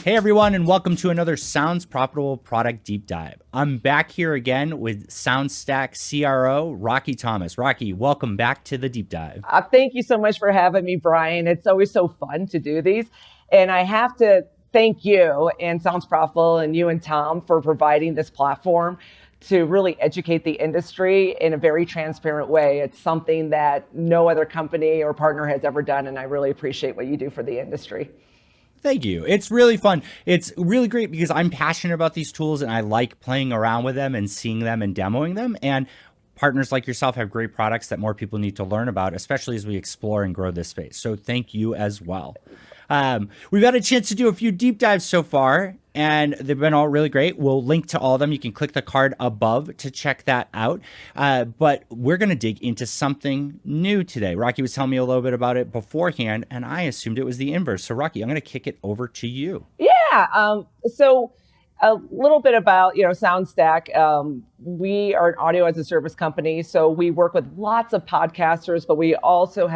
Hey everyone, and welcome to another Sounds Profitable Product Deep Dive. I'm back here again with SoundStack CRO, Rocky Thomas. Rocky, welcome back to the Deep Dive. Thank you so much for having me, Brian. It's always so fun to do these. And I have to thank you and Sounds Profitable and you and Tom for providing this platform to really educate the industry in a very transparent way. It's something that no other company or partner has ever done, and I really appreciate what you do for the industry. Thank you. It's really fun. It's really great because I'm passionate about these tools and I like playing around with them and seeing them and demoing them. And partners like yourself have great products that more people need to learn about, especially as we explore and grow this space. So thank you as well. We've had a chance to do a few deep dives so far, and they've been all really great. We'll link to all of them. You can click the card above to check that out. But we're going to dig into something new today. Rocky was telling me a little bit about it beforehand, and I assumed it was the inverse. So Rocky, I'm going to kick it over to you. Yeah. So a little bit about, SoundStack. We are an audio as a service company, so we work with lots of podcasters, but we also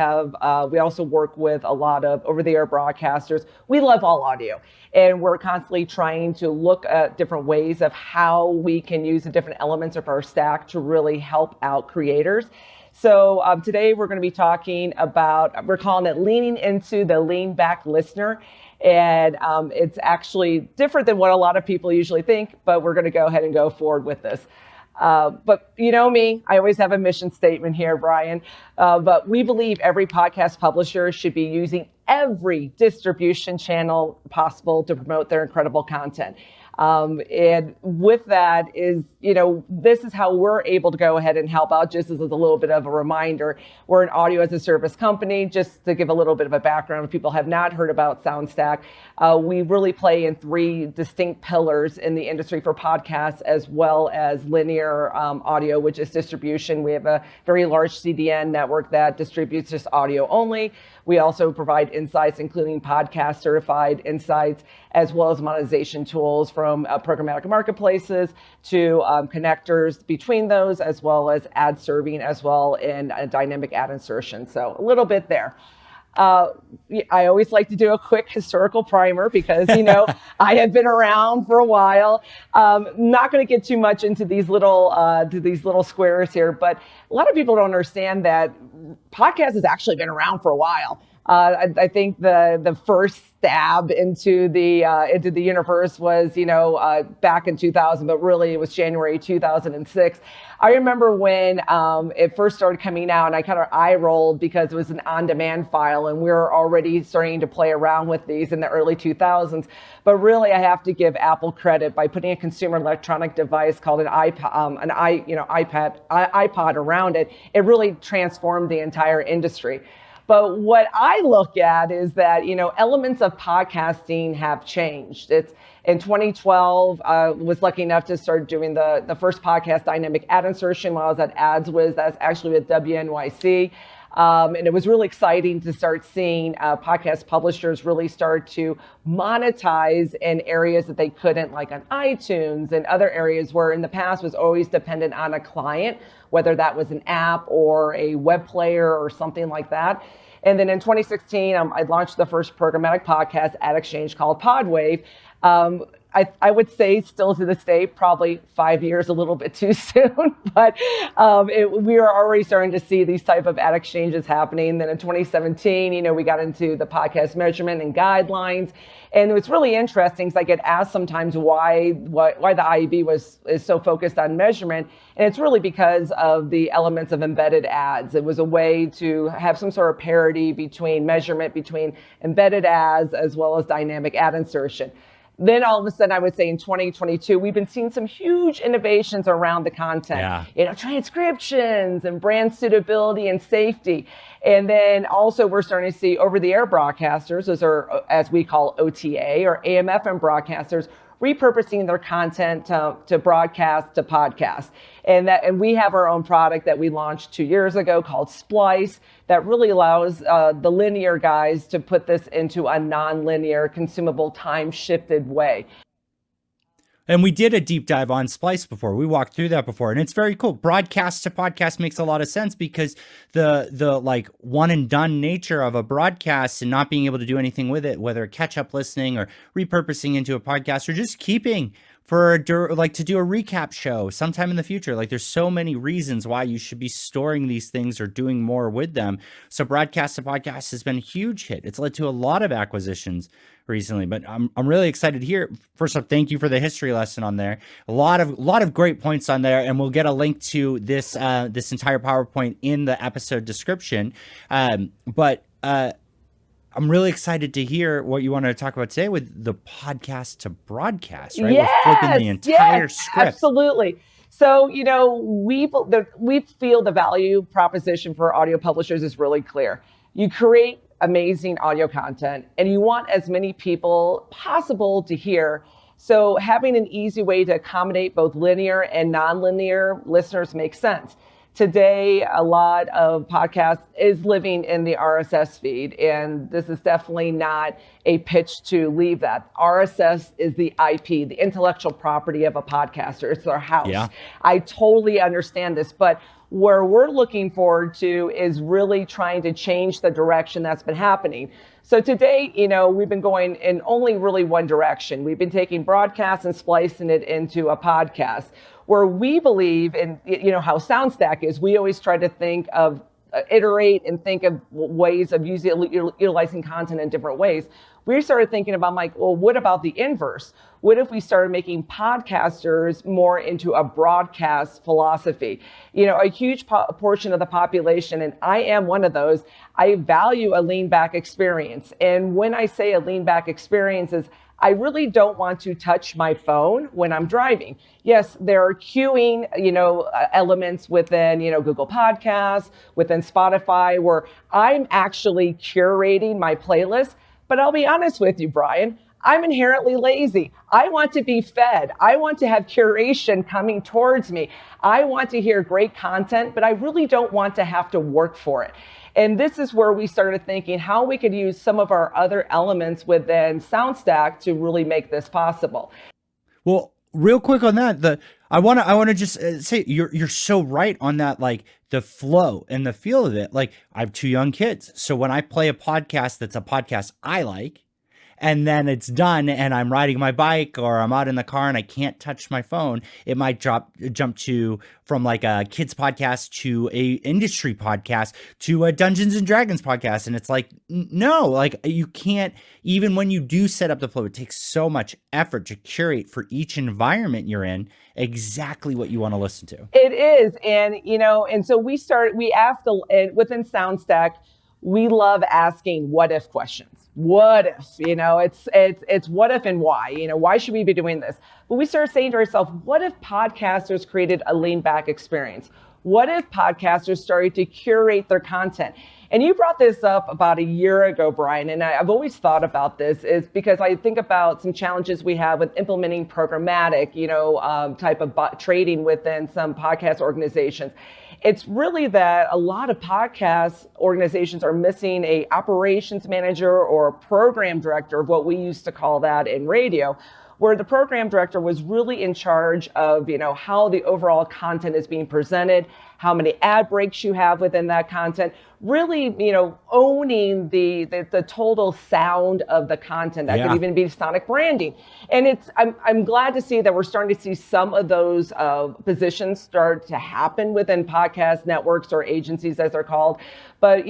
work with a lot of over-the-air broadcasters. We love all audio, and we're constantly trying to look at different ways of how we can use the different elements of our stack to really help out creators. So today we're going to be talking about, we're calling it leaning into the lean back listener. And it's actually different than what a lot of people usually think, but we're going to go ahead and go forward with this. But you know me, I always have a mission statement here, Brian. But we believe every podcast publisher should be using every distribution channel possible to promote their incredible content. And with that is, this is how we're able to go ahead and help out. Just as a little bit of a reminder, we're an audio as a service company. Just to give a little bit of a background, if people have not heard about SoundStack, we really play in three distinct pillars in the industry for podcasts, as well as linear audio, which is distribution. We have a very large CDN network that distributes just audio only. We also provide insights, including podcast certified insights, as well as monetization tools from programmatic marketplaces to connectors between those, as well as ad serving, as well in dynamic ad insertion. So a little bit there. I always like to do a quick historical primer because, I have been around for a while. Not going to get too much into these little squares here, but a lot of people don't understand that podcast has actually been around for a while. I think the first stab into the universe was, back in 2000, but really it was January 2006. I remember when it first started coming out, and I kind of eye rolled because it was an on-demand file, and we were already starting to play around with these in the early 2000s. But really, I have to give Apple credit by putting a consumer electronic device called an iPod around it. It really transformed the entire industry. But what I look at is that, elements of podcasting have changed. It's in 2012, was lucky enough to start doing the first podcast dynamic ad insertion while I was at AdsWiz. That's actually with WNYC. And it was really exciting to start seeing podcast publishers really start to monetize in areas that they couldn't, like on iTunes and other areas where in the past was always dependent on a client, whether that was an app or a web player or something like that. And then in 2016, I launched the first programmatic podcast ad exchange called Podwave. I would say still to this day, probably 5 years, a little bit too soon, but we are already starting to see these type of ad exchanges happening. Then in 2017, we got into the podcast measurement and guidelines. And it's really interesting because I get asked sometimes why the IAB is so focused on measurement. And it's really because of the elements of embedded ads. It was a way to have some sort of parity between measurement, between embedded ads, as well as dynamic ad insertion. Then all of a sudden, I would say in 2022, we've been seeing some huge innovations around the content, transcriptions and brand suitability and safety. And then also we're starting to see over-the-air broadcasters, those are, as we call OTA or AM/FM broadcasters, repurposing their content to broadcast to podcast. And we have our own product that we launched 2 years ago called Splice that really allows the linear guys to put this into a non-linear, consumable, time-shifted way. And we did a deep dive on Splice before. We walked through that before, and it's very cool. Broadcast to podcast makes a lot of sense because the like one and done nature of a broadcast and not being able to do anything with it, whether catch up listening or repurposing into a podcast or just keeping for like to do a recap show sometime in the future. Like there's so many reasons why you should be storing these things or doing more with them. So broadcast to podcast has been a huge hit. It's led to a lot of acquisitions recently, but I'm really excited to hear. First off, thank you for the history lesson on there. A lot of great points on there, and we'll get a link to this this entire PowerPoint in the episode description. But I'm really excited to hear what you want to talk about today with the podcast to broadcast, right? Yes, we're flipping the entire script. Absolutely. So, we feel the value proposition for audio publishers is really clear. You create amazing audio content and you want as many people possible to hear. So having an easy way to accommodate both linear and nonlinear listeners makes sense. Today, a lot of podcasts is living in the RSS feed, and this is definitely not a pitch to leave that. RSS is the IP, the intellectual property of a podcaster. It's their house. Yeah. I totally understand this, but where we're looking forward to is really trying to change the direction that's been happening. So today, we've been going in only really one direction. We've been taking broadcast and splicing it into a podcast, where we believe in, how SoundStack is. We always try to think of, iterate and think of ways of utilizing content in different ways. We started thinking about, well, what about the inverse? What if we started making podcasters more into a broadcast philosophy? A huge portion of the population, and I am one of those, I value a lean back experience. And when I say a lean back experience is, I really don't want to touch my phone when I'm driving. Yes, there are queuing, elements within, Google Podcasts, within Spotify, where I'm actually curating my playlist. But I'll be honest with you, Brian, I'm inherently lazy. I want to be fed. I want to have curation coming towards me. I want to hear great content, but I really don't want to have to work for it. And this is where we started thinking how we could use some of our other elements within SoundStack to really make this possible. Well, real quick on that, I want to just say you're so right on that, like the flow and the feel of it. Like I have 2 young kids, so when I play a podcast that's a podcast I like, and then it's done and I'm riding my bike or I'm out in the car and I can't touch my phone, it might jump to from like a kids podcast to a industry podcast to a Dungeons and Dragons podcast. And it's like, no, like you can't, even when you do set up the flow, it takes so much effort to curate for each environment you're in exactly what you want to listen to. It is. And, and so we asked within SoundStack, we love asking what if questions. What if, it's what if and why, why should we be doing this? But we started saying to ourselves, what if podcasters created a lean back experience? What if podcasters started to curate their content? And you brought this up about a year ago, Brian, and I've always thought about this is because I think about some challenges we have with implementing programmatic, type of trading within some podcast organizations. It's really that a lot of podcast organizations are missing a operations manager or a program director, what we used to call that in radio, where the program director was really in charge of, how the overall content is being presented, how many ad breaks you have within that content, really, owning the total sound of the content. That could even be sonic branding. And I'm glad to see that we're starting to see some of those positions start to happen within podcast networks or agencies, as they're called. But,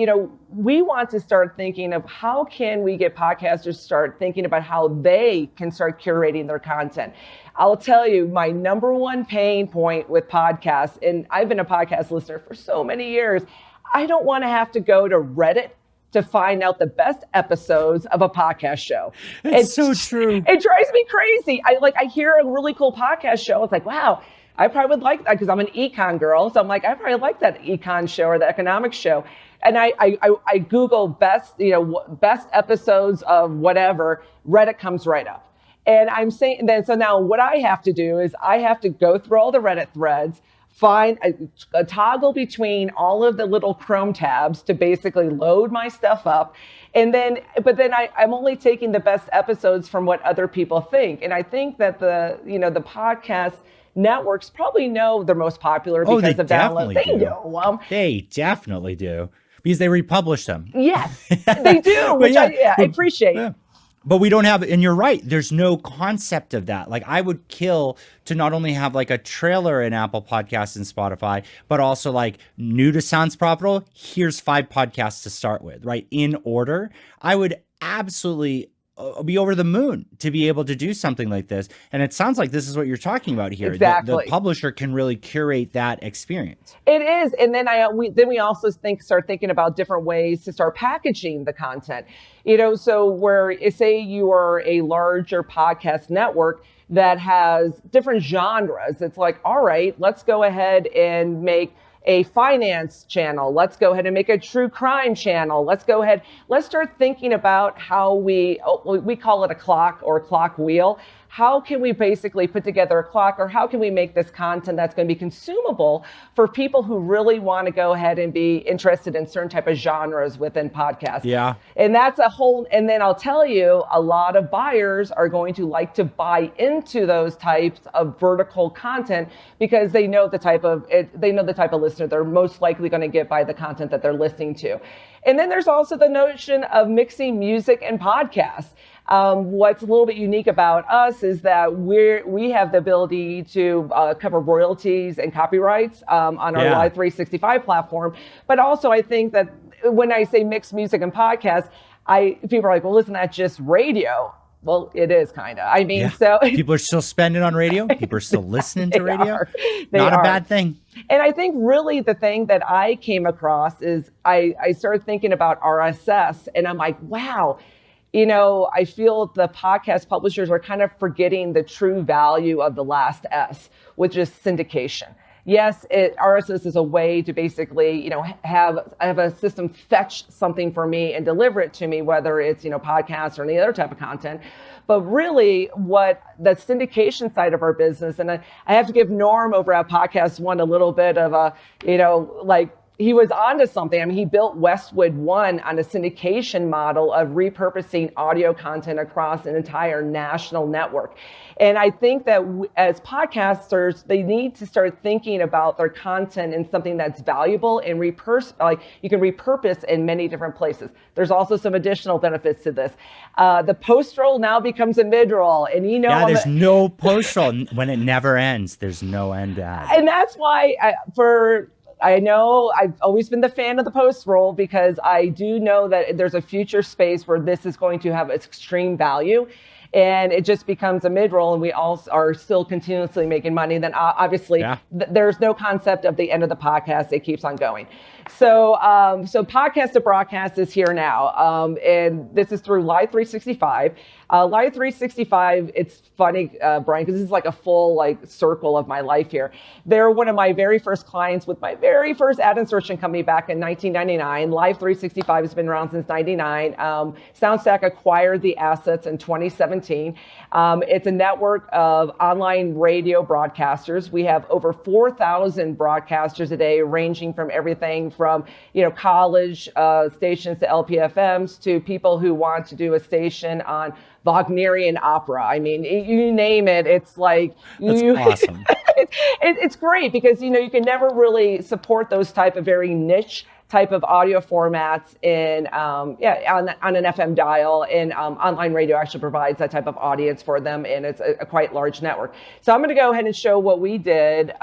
we want to start thinking of how can we get podcasters to start thinking about how they can start curating their content. I'll tell you, my number one pain point with podcasts, and I've been a podcast listener for so many years, I don't want to have to go to Reddit to find out the best episodes of a podcast show. It's so true. It drives me crazy. I hear a really cool podcast show. It's like, wow, I probably would like that because I'm an econ girl. So I'm like, I probably like that econ show or the economics show. And I Google best episodes of whatever, Reddit comes right up. And I'm saying then, so now what I have to do is I have to go through all the Reddit threads, find a toggle between all of the little Chrome tabs to basically load my stuff up. And then, but then I'm only taking the best episodes from what other people think. And I think that the podcast networks probably know they're most popular because of download. They know. They definitely do because they republish them. Yes, they do, which I appreciate. Yeah. But we don't have, and you're right, there's no concept of that. Like I would kill to not only have like a trailer in Apple Podcasts and Spotify, but also like new to Sounds Profitable, here's 5 podcasts to start with, right? In order. I would absolutely be over the moon to be able to do something like this. And it sounds like this is what you're talking about here. Exactly. The publisher can really curate that experience. It is. And then we also start thinking about different ways to start packaging the content. So where say you are a larger podcast network that has different genres, it's like, all right, let's go ahead and make a finance channel. Let's go ahead and make a true crime channel. Let's start thinking about how we call it a clock or a clock wheel. How can we basically put together a clock, or how can we make this content that's going to be consumable for people who really want to go ahead and be interested in certain type of genres within podcasts? Yeah. And that's and then I'll tell you, a lot of buyers are going to like to buy into those types of vertical content because they know the type of listener they're most likely going to get by the content that they're listening to. And then there's also the notion of mixing music and podcasts. What's a little bit unique about us is that we have the ability to cover royalties and copyrights on our Live 365 platform. But also, I think that when I say mixed music and podcasts, people are like, well, isn't that just radio? Well, it is kind of. I mean, so people are still spending on radio. People are still listening to radio. Not a bad thing. And I think really the thing that I came across is I started thinking about RSS, and I'm like, wow. I feel the podcast publishers are kind of forgetting the true value of the last S, which is syndication. Yes, RSS is a way to basically, have a system fetch something for me and deliver it to me, whether it's, podcasts or any other type of content. But really what the syndication side of our business, and I have to give Norm over at Podcast One a little bit of a, he was onto something. I mean, he built Westwood One on a syndication model of repurposing audio content across an entire national network. And I think that as podcasters, they need to start thinking about their content in something that's valuable and you can repurpose in many different places. There's also some additional benefits to this. The post-roll now becomes a mid-roll, and there's no post-roll when it never ends. There's no end ad. And that's why I know I've always been the fan of the post roll because I do know that there's a future space where this is going to have extreme value, and it just becomes a mid roll, and we all are still continuously making money. Then obviously there's no concept of the end of the podcast. It keeps on going. So podcast to broadcast is here now, and this is through Live 365. Live 365, it's funny, Brian, because this is like a full circle of my life here. They're one of my very first clients with my very first ad insertion company back in 1999. Live 365 has been around since 99. SoundStack acquired the assets in 2017. It's a network of online radio broadcasters. We have over 4,000 broadcasters a day, ranging from everything from college stations to LPFMs to people who want to do a station on Wagnerian opera. I mean, you name it. It's like That's awesome. It's great because you can never really support those type of very niche type of audio formats on an FM dial, and online radio actually provides that type of audience for them, and it's a quite large network. So I'm going to go ahead and show what we did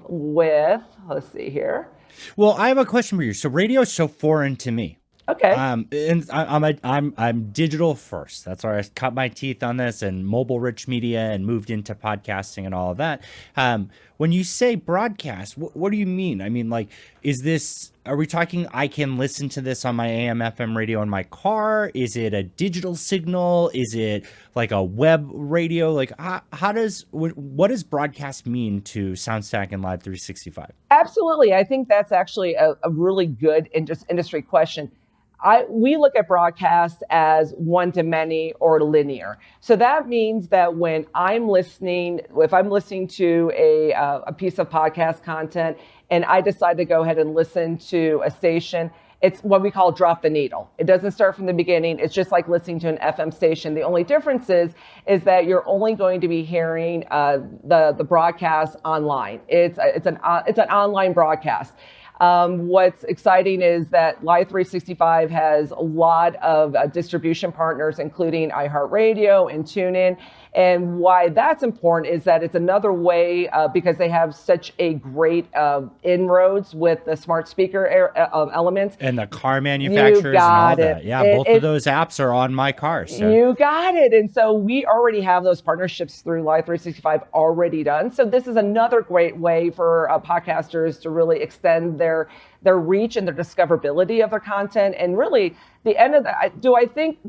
with. Let's see here. Well, I have a question for you. So radio is so foreign to me. Okay. And I'm digital first. That's where I cut my teeth on this, and mobile rich media, and moved into podcasting and all of that. When you say broadcast, what do you mean? I mean, are we talking, I can listen to this on my AM FM radio in my car? Is it a digital signal? Is it like a web radio? What does broadcast mean to SoundStack and Live 365? Absolutely. I think that's actually a really good industry question. we look at broadcast as one to many or linear. So that means that if I'm listening to a piece of podcast content and I decide to go ahead and listen to a station, it's what we call drop the needle. It doesn't start from the beginning. It's just like listening to an FM station. The only difference is that you're only going to be hearing the broadcast online. It's an online broadcast. What's exciting is that Live 365 has a lot of distribution partners, including iHeartRadio and TuneIn. And why that's important is that it's another way, because they have such a great inroads with the smart speaker elements. And the car manufacturers and all that. Yeah, both of those apps are on my car. So. You got it. And so we already have those partnerships through Live 365 already done. So this is another great way for podcasters to really extend their reach and their discoverability of their content. And really, the end of that, do I think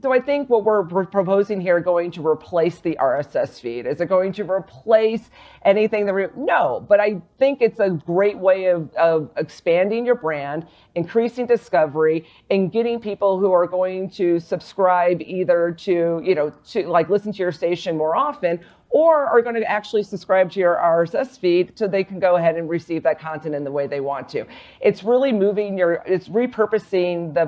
what we're proposing here going to replace the RSS feed? Is it going to replace anything no, but I think it's a great way of expanding your brand, increasing discovery, and getting people who are going to subscribe either to like listen to your station more often, or are going to actually subscribe to your RSS feed so they can go ahead and receive that content in the way they want to. It's really it's repurposing the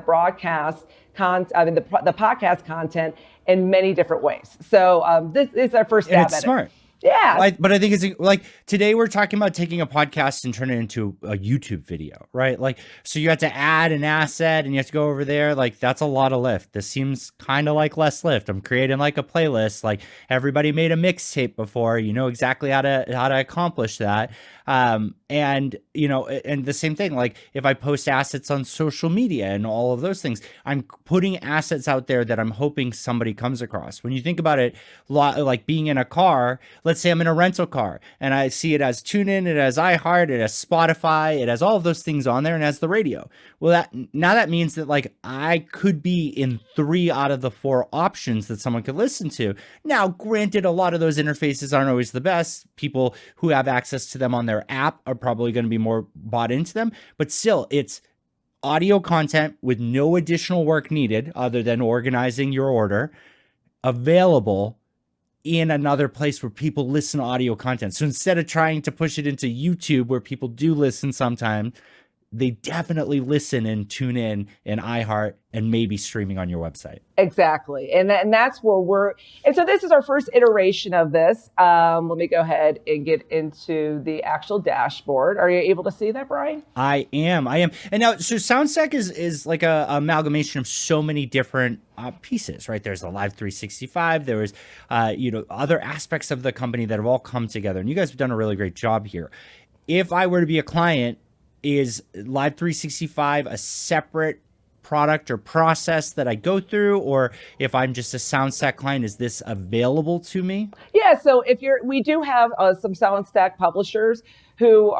the podcast content in many different ways. So this is our first stab at it. It's smart. Yeah. But I think it's like today we're talking about taking a podcast and turning it into a YouTube video, right? Like, so you have to add an asset and you have to go over there. Like, that's a lot of lift. This seems kind of like less lift. I'm creating like a playlist. Like, everybody made a mixtape before, you know exactly how to accomplish that. And the same thing, like if I post assets on social media and all of those things, I'm putting assets out there that I'm hoping somebody comes across. When you think about it, like being in a car, let's say I'm in a rental car and I see it has TuneIn, it has iHeart, it has Spotify, it has all of those things on there and has the radio. Well, that means that like I could be in 3 out of the 4 options that someone could listen to. Now, granted, a lot of those interfaces aren't always the best. People who have access to them on their app are probably going to be more bought into them, but still it's audio content with no additional work needed other than organizing your order, available in another place where people listen to audio content. So instead of trying to push it into YouTube where people do listen sometimes, they definitely listen and tune in iHeart and maybe streaming on your website. Exactly. And that's where so this is our first iteration of this. Let me go ahead and get into the actual dashboard. Are you able to see that, Brian? I am. And now, so SoundStack is like a amalgamation of so many different pieces, right? There's the Live 365. There was, other aspects of the company that have all come together. And you guys have done a really great job here. If I were to be a client, is Live 365 a separate product or process that I go through? Or if I'm just a SoundStack client, is this available to me? Yeah, so we do have some SoundStack publishers who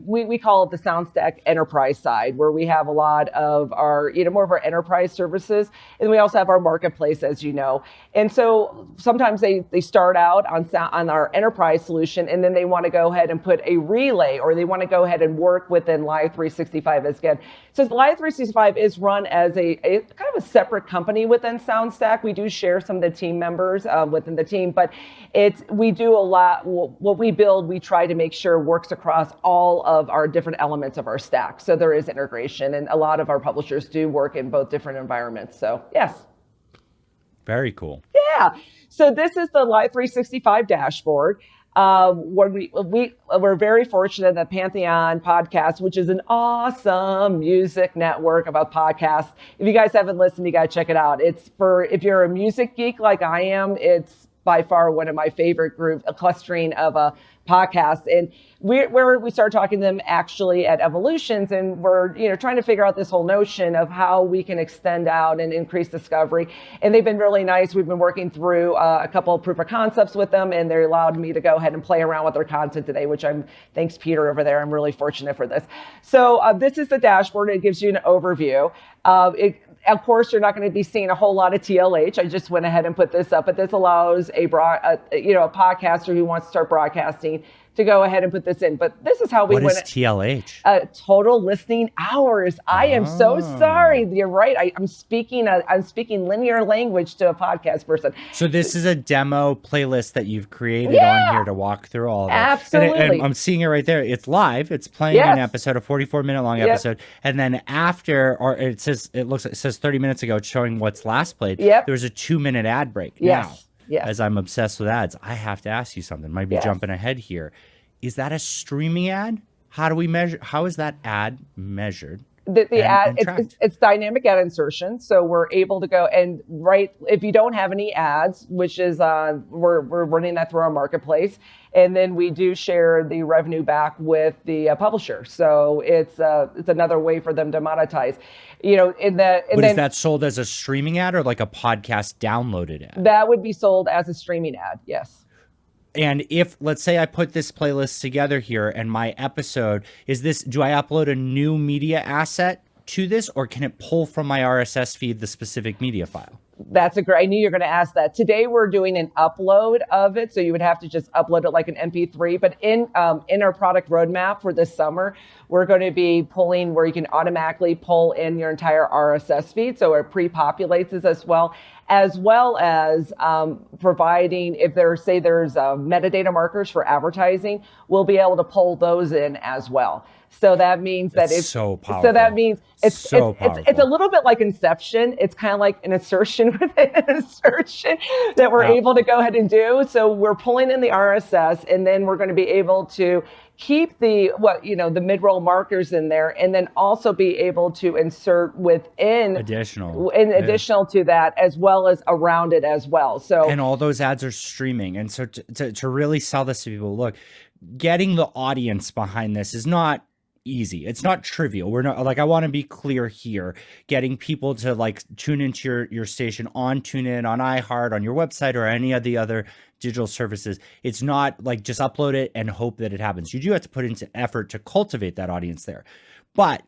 we call it the SoundStack enterprise side, where we have a lot of our, more of our enterprise services. And we also have our marketplace, as you know. And so sometimes they start out on our enterprise solution, and then they want to go ahead and put a relay, or they want to go ahead and work within Live 365 as again. So Live 365 is run as a kind of a separate company within SoundStack. We do share some of the team members within the team, but we do a lot. What we build, we try to make sure works across all of our different elements of our stack. So there is integration, and a lot of our publishers do work in both different environments. So yes. Very cool. Yeah. So this is the Live 365 dashboard. We're very fortunate that Pantheon Podcast, which is an awesome music network about podcasts. If you guys haven't listened, you got to check it out. If you're a music geek like I am, it's by far one of my favorite groups, a clustering of podcasts. And we started talking to them actually at Evolutions, and we're trying to figure out this whole notion of how we can extend out and increase discovery. And they've been really nice. We've been working through a couple of proof of concepts with them, and they allowed me to go ahead and play around with their content today, which thanks Peter over there. I'm really fortunate for this. So this is the dashboard. It gives you an overview. Of course, you're not going to be seeing a whole lot of TLH. I just went ahead and put this up, but this allows a podcaster who wants to start broadcasting to go ahead and put this in. But this is how we What went. is TLH? Total listening hours. I am so sorry. You're right. I'm speaking linear language to a podcast person. So this is a demo playlist that you've created on here to walk through all of it. Absolutely. And I'm seeing it right there. It's live. It's playing an episode, a 44-minute long episode. And then after, or it says 30 minutes ago, it's showing what's last played. There was a 2-minute ad break. Yes. Now, as I'm obsessed with ads, I have to ask you something. Might be jumping ahead here. Is that a streaming ad? How do we measure? How is that ad measured? The ad, it's dynamic ad insertion. So we're able to go and if you don't have any ads, which is we're running that through our marketplace, and then we do share the revenue back with the publisher. So it's another way for them to monetize. But is that sold as a streaming ad or like a podcast downloaded ad? That would be sold as a streaming ad. Yes. And if, let's say I put this playlist together here and my episode do I upload a new media asset to this, or can it pull from my RSS feed the specific media file? I knew you were going to ask that. Today we're doing an upload of it, so you would have to just upload it like an MP3. But in our product roadmap for this summer, we're going to be pulling where you can automatically pull in your entire RSS feed, so it pre-populates it as well as providing if there's metadata markers for advertising, we'll be able to pull those in as well. So that means that it's so powerful. So that means it's a little bit like Inception. It's kind of like an insertion within an insertion that we're able to go ahead and do. So we're pulling in the RSS, and then we're going to be able to keep the mid-roll markers in there, and then also be able to insert within additional to that, as well as around it as well. So and all those ads are streaming. And so to really sell this to people, look, getting the audience behind this is not easy. It's not trivial. We're not I want to be clear here. Getting people to tune into your station on TuneIn, on iHeart, on your website, or any of the other digital services. It's not just upload it and hope that it happens. You do have to put into effort to cultivate that audience there. But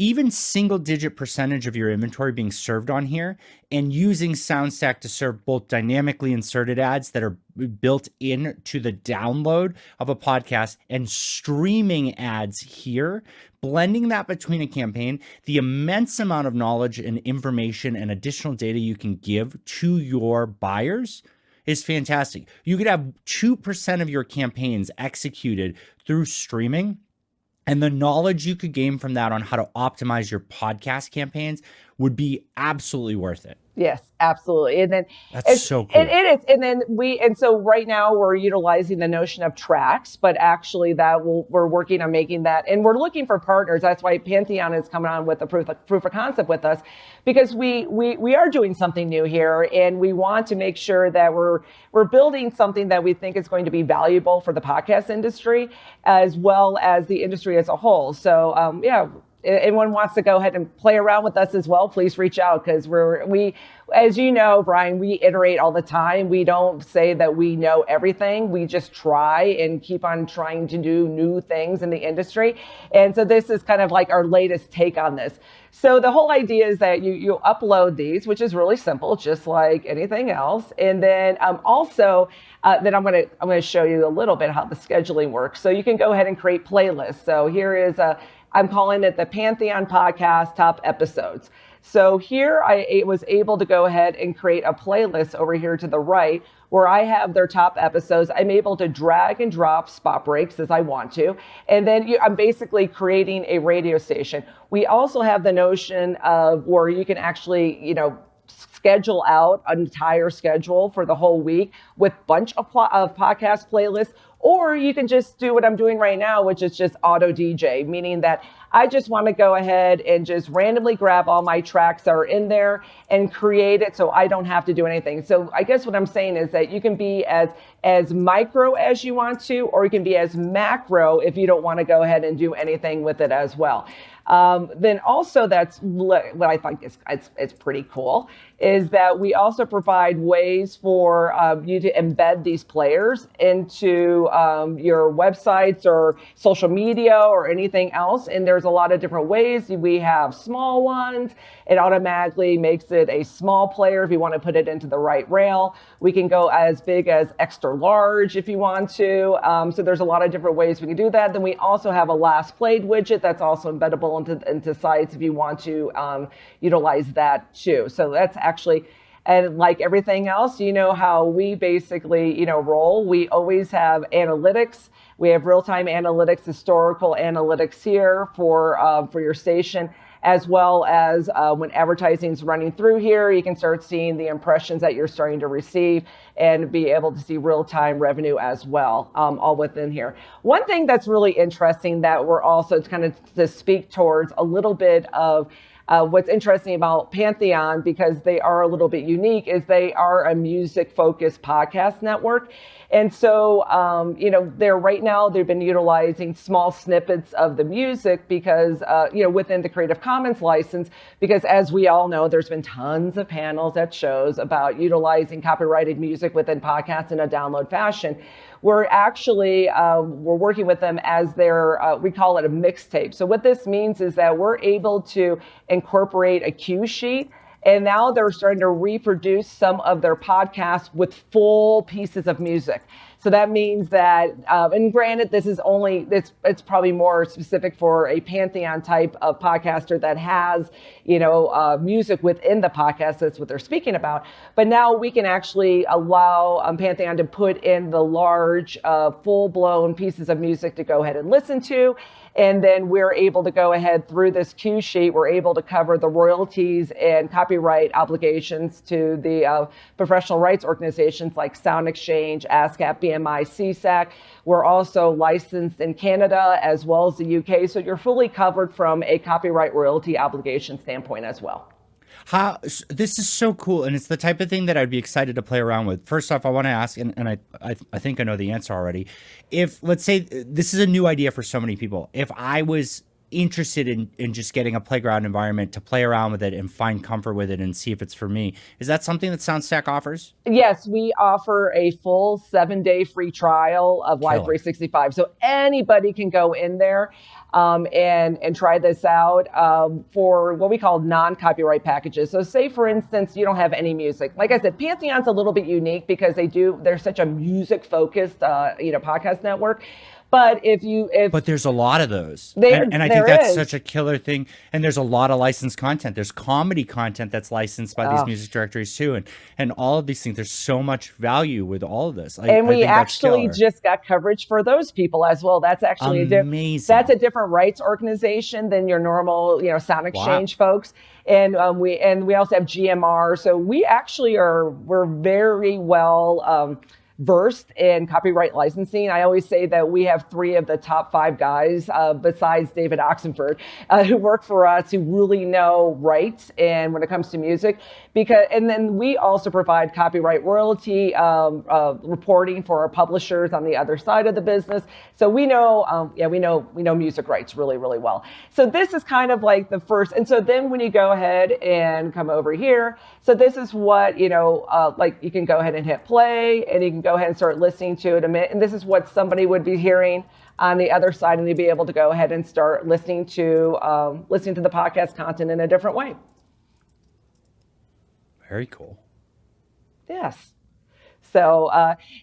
even single-digit percentage of your inventory being served on here, and using SoundStack to serve both dynamically inserted ads that are built into the download of a podcast and streaming ads here, blending that between a campaign, the immense amount of knowledge and information and additional data you can give to your buyers is fantastic. You could have 2% of your campaigns executed through streaming, and the knowledge you could gain from that on how to optimize your podcast campaigns would be absolutely worth it. Yes, absolutely. And then that's so cool. It is. And then so right now we're utilizing the notion of tracks, but actually we're working on making that, and we're looking for partners. That's why Pantheon is coming on with a proof of concept with us, because we are doing something new here, and we want to make sure that we're building something that we think is going to be valuable for the podcast industry as well as the industry as a whole. So anyone wants to go ahead and play around with us as well, please reach out, because we, as you know, Brian, we iterate all the time. We don't say that we know everything. We just try and keep on trying to do new things in the industry. And so this is kind of like our latest take on this. So the whole idea is that you upload these, which is really simple, just like anything else. And then also, then I'm going to show you a little bit how the scheduling works. So you can go ahead and create playlists. So here is I'm calling it the Pantheon Podcast Top Episodes. So here I was able to go ahead and create a playlist over here to the right where I have their top episodes. I'm able to drag and drop spot breaks as I want to. And then I'm basically creating a radio station. We also have the notion of where you can actually, schedule out an entire schedule for the whole week with bunch of podcast playlists, or you can just do what I'm doing right now, which is just auto DJ, meaning that I just want to go ahead and just randomly grab all my tracks that are in there and create it so I don't have to do anything. So I guess what I'm saying is that you can be as micro as you want to, or you can be as macro if you don't want to go ahead and do anything with it as well. Then also what I think is pretty cool is that we also provide ways for you to embed these players into your websites or social media or anything else. And there's a lot of different ways. We have small ones. It automatically makes it a small player if you want to put it into the right rail. We can go as big as extra large if you want to. So there's a lot of different ways we can do that. Then we also have a last played widget that's also embeddable into sites if you want to utilize that too. So that's actually, and like everything else, you know how we basically, roll. We always have analytics. We have real-time analytics, historical analytics here for your station, as well as when advertising is running through here, you can start seeing the impressions that you're starting to receive and be able to see real-time revenue as well, all within here. One thing that's really interesting that we're also kind of to speak towards a little bit of what's interesting about Pantheon, because they are a little bit unique, is they are a music-focused podcast network. And so, right now, they've been utilizing small snippets of the music because, within the Creative Commons license, because as we all know, there's been tons of panels at shows about utilizing copyrighted music within podcasts in a download fashion. We're actually, we're working with them as their, we call it a mixtape. So what this means is that we're able to incorporate a cue sheet. And now they're starting to reproduce some of their podcasts with full pieces of music. So that means that, and granted, this is only, it's probably more specific for a Pantheon type of podcaster that has, music within the podcast. That's what they're speaking about. But now we can actually allow Pantheon to put in the large, full-blown pieces of music to go ahead and listen to. And then we're able to go ahead through this cue sheet. We're able to cover the royalties and copyright obligations to the professional rights organizations like Sound Exchange, ASCAP, BMI, CSAC. We're also licensed in Canada as well as the UK. So you're fully covered from a copyright royalty obligation standpoint as well. This is so cool, and it's the type of thing that I'd be excited to play around with. First off, I want to ask, and I think I know the answer already. If, let's say, this is a new idea for so many people. If I was interested in just getting a playground environment to play around with it and find comfort with it and see if it's for me, is that something that SoundStack offers? Yes, we offer a full 7-day free trial of Live 365. So anybody can go in there and try this out for what we call non-copyright packages. So say, for instance, you don't have any music. Like I said, Pantheon's a little bit unique because they're such a music-focused, podcast network. But but there's a lot of those, and I think that's such a killer thing. And there's a lot of licensed content. There's comedy content that's licensed by these music directories too, and all of these things. There's so much value with all of this. And we actually just got coverage for those people as well. That's actually amazing. That's a different rights organization than your normal, Sound Exchange folks. And we also have GMR. So we actually we're very well versed in copyright licensing. I always say that we have 3 of the top 5 guys, besides David Oxenford, who work for us, who really know rights and when it comes to music. And then we also provide copyright royalty reporting for our publishers on the other side of the business. So we know, we know music rights really, really well. So this is kind of like the first. And so then when you go ahead and come over here, so this is what, like you can go ahead and hit play, and you can go ahead and start listening to it a minute. And this is what somebody would be hearing on the other side, and they'd be able to go ahead and start listening to the podcast content in a different way. Very cool. Yes. So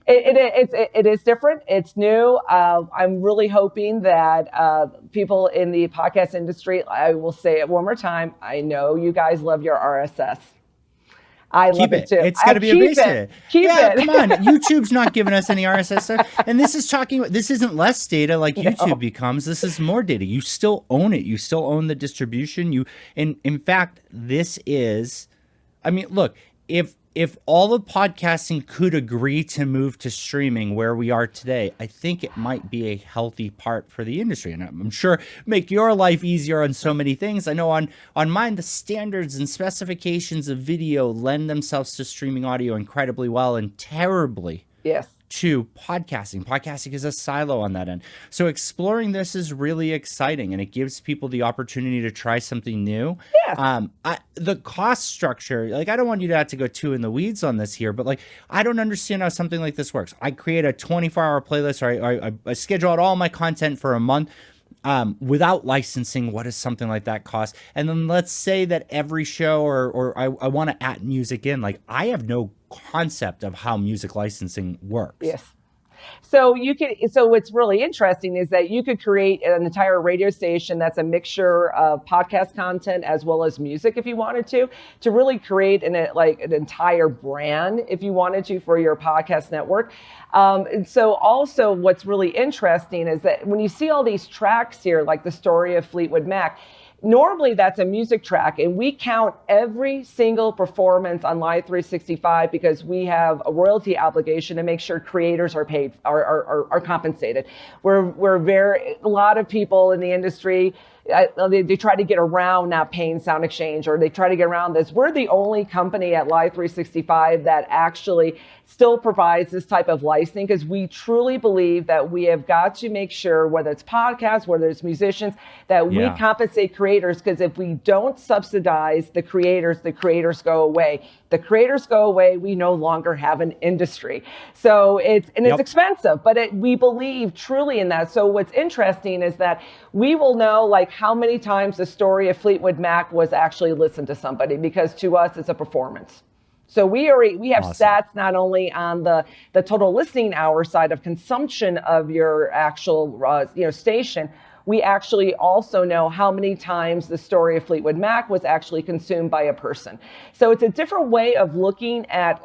it is different. It's new. I'm really hoping that people in the podcast industry, I will say it one more time, I know you guys love your RSS. I love it too. It's got to be a basic. Keep it. Come on. YouTube's not giving us any RSS stuff. And this isn't less data like YouTube becomes. This is more data. You still own it. You still own the distribution. In fact, this is, look, if all of podcasting could agree to move to streaming where we are today, I think it might be a healthy part for the industry. And I'm sure make your life easier on so many things. I know on mine, the standards and specifications of video lend themselves to streaming audio incredibly well and terribly to podcasting. Podcasting is a silo on that end. So exploring this is really exciting, and it gives people the opportunity to try something new. Yes. The cost structure, like, I don't want you to have to go too in the weeds on this here, but like, I don't understand how something like this works. I create a 24-hour playlist, or I schedule out all my content for a month. Without licensing, what does something like that cost? And then let's say that every show, or I want to add music in, like, I have no concept of how music licensing works. Yes. So what's really interesting is that you could create an entire radio station that's a mixture of podcast content as well as music if you wanted to really create an entire brand if you wanted to for your podcast network. And so also what's really interesting is that when you see all these tracks here, like the story of Fleetwood Mac, normally that's a music track, and we count every single performance on Live 365 because we have a royalty obligation to make sure creators are paid, are compensated. A lot of people in the industry, they try to get around not paying Sound Exchange, or they try to get around this. We're the only company at Live 365 that actually still provides this type of licensing, because we truly believe that we have got to make sure, whether it's podcasts, whether it's musicians, that we compensate creators, because if we don't subsidize the creators go away. The creators go away, we no longer have an industry. So it's expensive, but we believe truly in that. So what's interesting is that we will know like how many times the story of Fleetwood Mac was actually listened to somebody, because to us it's a performance. So we have awesome stats not only on the total listening hour side of consumption of your actual station. We actually also know how many times the story of Fleetwood Mac was actually consumed by a person. So it's a different way of looking at,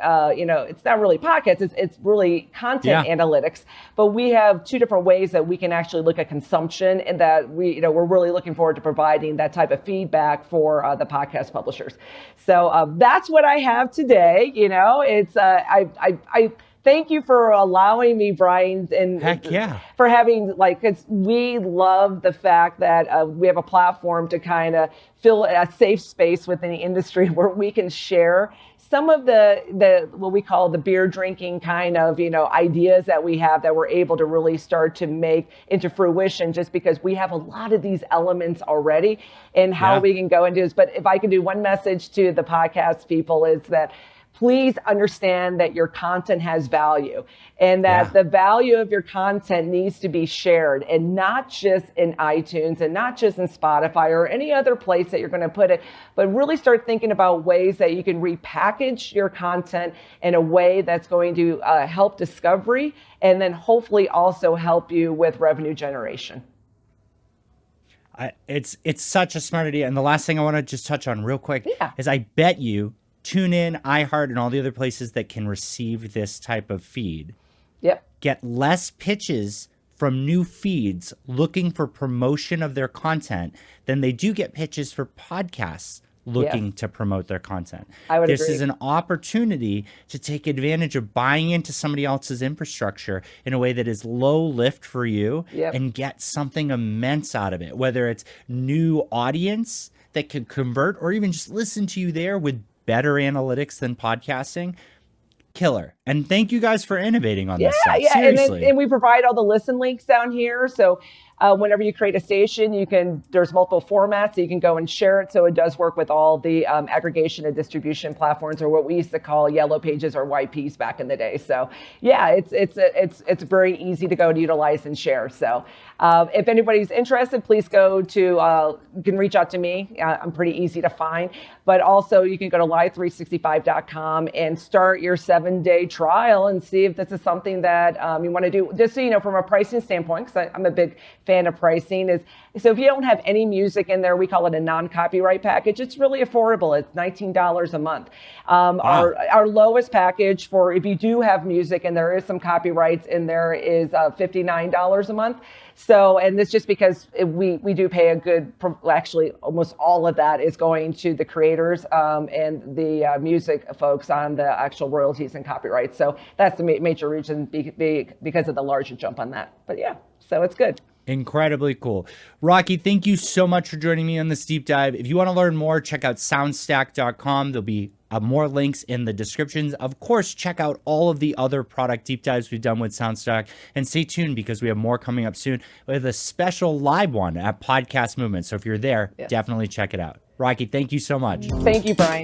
it's not really podcasts, it's really content analytics. But we have two different ways that we can actually look at consumption, and that we're really looking forward to providing that type of feedback for the podcast publishers. So that's what I have today. It's I thank you for allowing me, Brian, and for having because we love the fact that we have a platform to kind of fill a safe space within the industry where we can share some of the what we call the beer drinking kind of ideas that we have, that we're able to really start to make into fruition, just because we have a lot of these elements already and how we can go and do this. But if I can do one message to the podcast people, is that please understand that your content has value, and that the value of your content needs to be shared, and not just in iTunes and not just in Spotify or any other place that you're going to put it, but really start thinking about ways that you can repackage your content in a way that's going to help discovery, and then hopefully also help you with revenue generation. It's such a smart idea. And the last thing I want to just touch on real quick is, I bet you TuneIn, iHeart, and all the other places that can receive this type of feed get less pitches from new feeds looking for promotion of their content than they do get pitches for podcasts looking to promote their content. This is an opportunity to take advantage of buying into somebody else's infrastructure in a way that is low lift for you and get something immense out of it, whether it's new audience that can convert, or even just listen to you there with better analytics than podcasting. Killer. And thank you guys for innovating on this stuff. Seriously. And we provide all the listen links down here. So whenever you create a station, there's multiple formats, so you can go and share it. So it does work with all the aggregation and distribution platforms, or what we used to call yellow pages or YPs back in the day. So it's very easy to go and utilize and share. So if anybody's interested, please go to, you can reach out to me. I'm pretty easy to find, but also you can go to live365.com and start your 7-day trial and see if this is something that you want to do. Just so you know, from a pricing standpoint, because I'm a big fan of pricing, is so if you don't have any music in there, we call it a non-copyright package. It's really affordable. It's $19 a month. Our lowest package for if you do have music and there is some copyrights in there is $59 a month. So, and this just because we do pay a good, actually almost all of that is going to the creators and the music folks on the actual royalties and copyrights. So that's the major reason because of the larger jump on that. But so it's good. Incredibly cool. Rocky, thank you so much for joining me on this deep dive. If you want to learn more, check out soundstack.com. There'll be more links in the descriptions. Of course, check out all of the other product deep dives we've done with SoundStack, and stay tuned because we have more coming up soon with a special live one at Podcast Movement. So if you're there, definitely check it out. Rocky, thank you so much. Thank you, Brian.